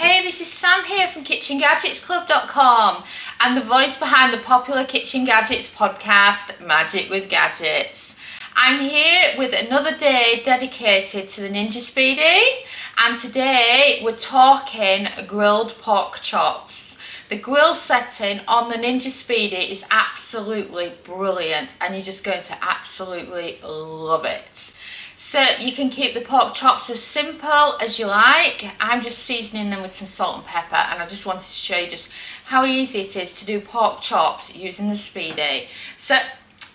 Hey, this is Sam here from KitchenGadgetsClub.com and the voice behind the popular Kitchen Gadgets podcast, Magic with Gadgets. I'm here with another day dedicated to the Ninja Speedi, and today we're talking grilled pork chops. The grill setting on the Ninja Speedi is absolutely brilliant and you're just going to absolutely love it. So you can keep the pork chops as simple as you like. I'm just seasoning them with some salt and pepper, and I just wanted to show you just how easy it is to do pork chops using the Speedi. So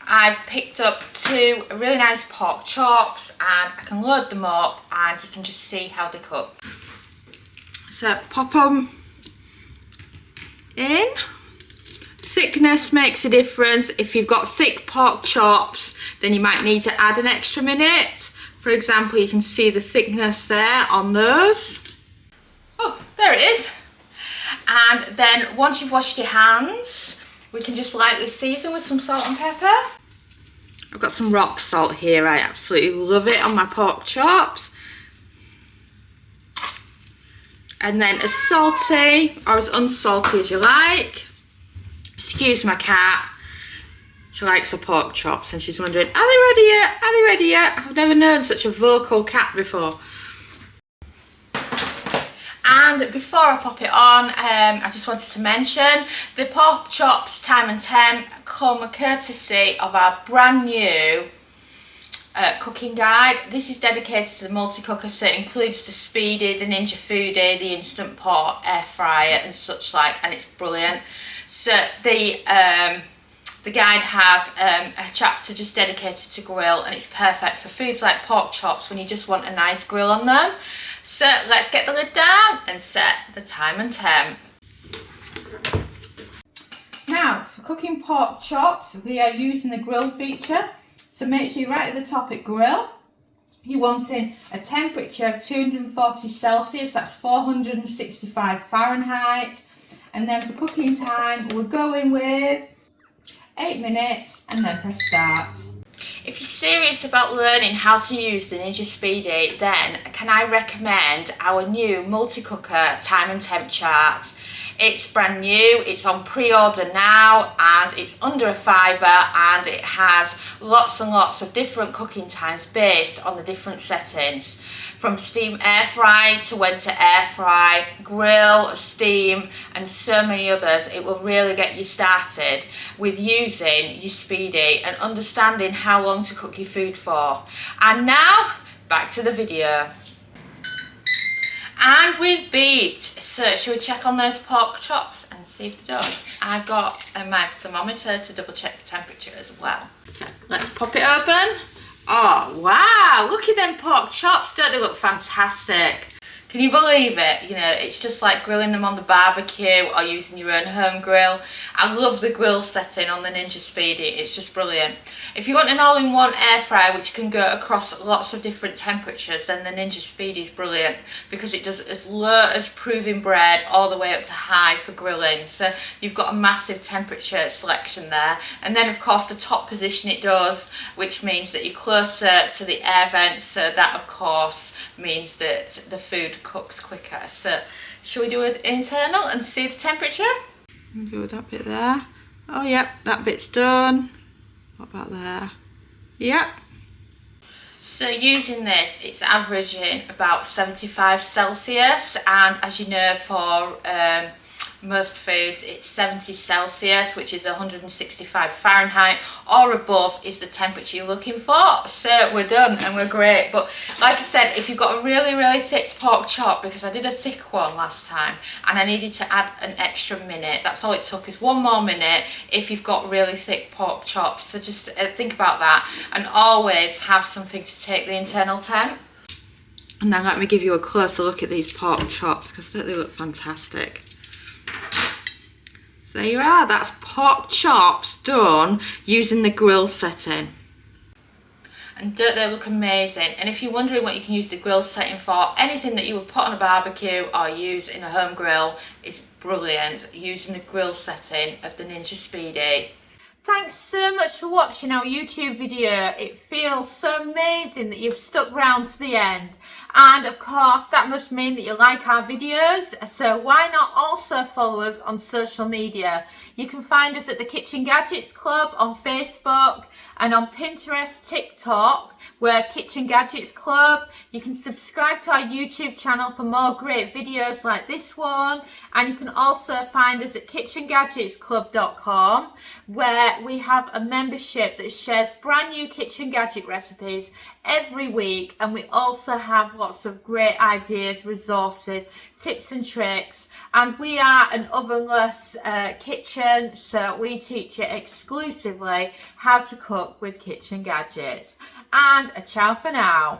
I've picked up two really nice pork chops and I can load them up and you can just see how they cook. So pop them in. Thickness makes a difference. If you've got thick pork chops, then you might need to add an extra minute. For example, you can see the thickness there on those. Oh, there it is. And then once you've washed your hands, we can just lightly season with some salt and pepper. I've got some rock salt here. I absolutely love it on my pork chops. And then as salty or as unsalty as you like. Excuse my cat. She likes her pork chops and she's wondering, are they ready yet? Are they ready yet? I've never known such a vocal cat before. And before I pop it on, I just wanted to mention the pork chops time and temp come courtesy of our brand new cooking guide. This is dedicated to the multi-cooker, so it includes the Speedi, the Ninja Foodie, the Instant Pot, air fryer and such like, and it's brilliant. So the guide has a chapter just dedicated to grill, and it's perfect for foods like pork chops when you just want a nice grill on them. So let's get the lid down and set the time and temp. Now for cooking pork chops, we are using the grill feature. So make sure you're right at the top at grill. You're wanting a temperature of 240 Celsius, that's 465 Fahrenheit. And then for cooking time, we're going with 8 minutes and then press start. If you're serious about learning how to use the Ninja Speedi, then can I recommend our new multi-cooker time and temp chart. It's brand new, it's on pre-order now, and it's under a fiver, and it has lots and lots of different cooking times based on the different settings. From steam air fry to when to air fry, grill, steam, and so many others. It will really get you started with using your Speedi and understanding how long to cook your food for. And now, back to the video. And we've beeped, so shall we check on those pork chops and see if they're done? I've got my thermometer to double check the temperature as well. So let's pop it open. Oh wow, look at them pork chops, don't they look fantastic? Can you believe it? You know, it's just like grilling them on the barbecue or using your own home grill. I love the grill setting on the Ninja Speedi, it's just brilliant. If you want an all-in-one air fryer which can go across lots of different temperatures, then the Ninja Speedi is brilliant because it does as low as proving bread all the way up to high for grilling. So you've got a massive temperature selection there. And then of course the top position it does, which means that you're closer to the air vents, so that of course means that the food cooks quicker. So shall we do it internal and see the temperature? Do that bit there. Oh yep, that bit's done. What about there? Yep. So using this, it's averaging about 75 Celsius, and as you know, for most foods it's 70 Celsius, which is 165 Fahrenheit or above is the temperature you're looking for. So we're done and we're great. But like I said, if you've got a really thick pork chop, because I did a thick one last time and I needed to add an extra minute, that's all it took, is one more minute if you've got really thick pork chops. So just think about that, and always have something to take the internal temp. And then let me give you a closer look at these pork chops because they look fantastic. There you are, that's pork chops done using the grill setting. And don't they look amazing? And if you're wondering what you can use the grill setting for, anything that you would put on a barbecue or use in a home grill is brilliant using the grill setting of the Ninja Speedi. Thanks so much for watching our YouTube video. It feels so amazing that you've stuck around to the end. And of course, that must mean that you like our videos. So why not also follow us on social media? You can find us at the Kitchen Gadgets Club on Facebook and on Pinterest, TikTok. We're Kitchen Gadgets Club. You can subscribe to our YouTube channel for more great videos like this one. And you can also find us at kitchengadgetsclub.com, where we have a membership that shares brand new kitchen gadget recipes every week. And we also have lots of great ideas, resources, tips and tricks. And we are an ovenless kitchen, so we teach you exclusively how to cook with kitchen gadgets. And a ciao for now.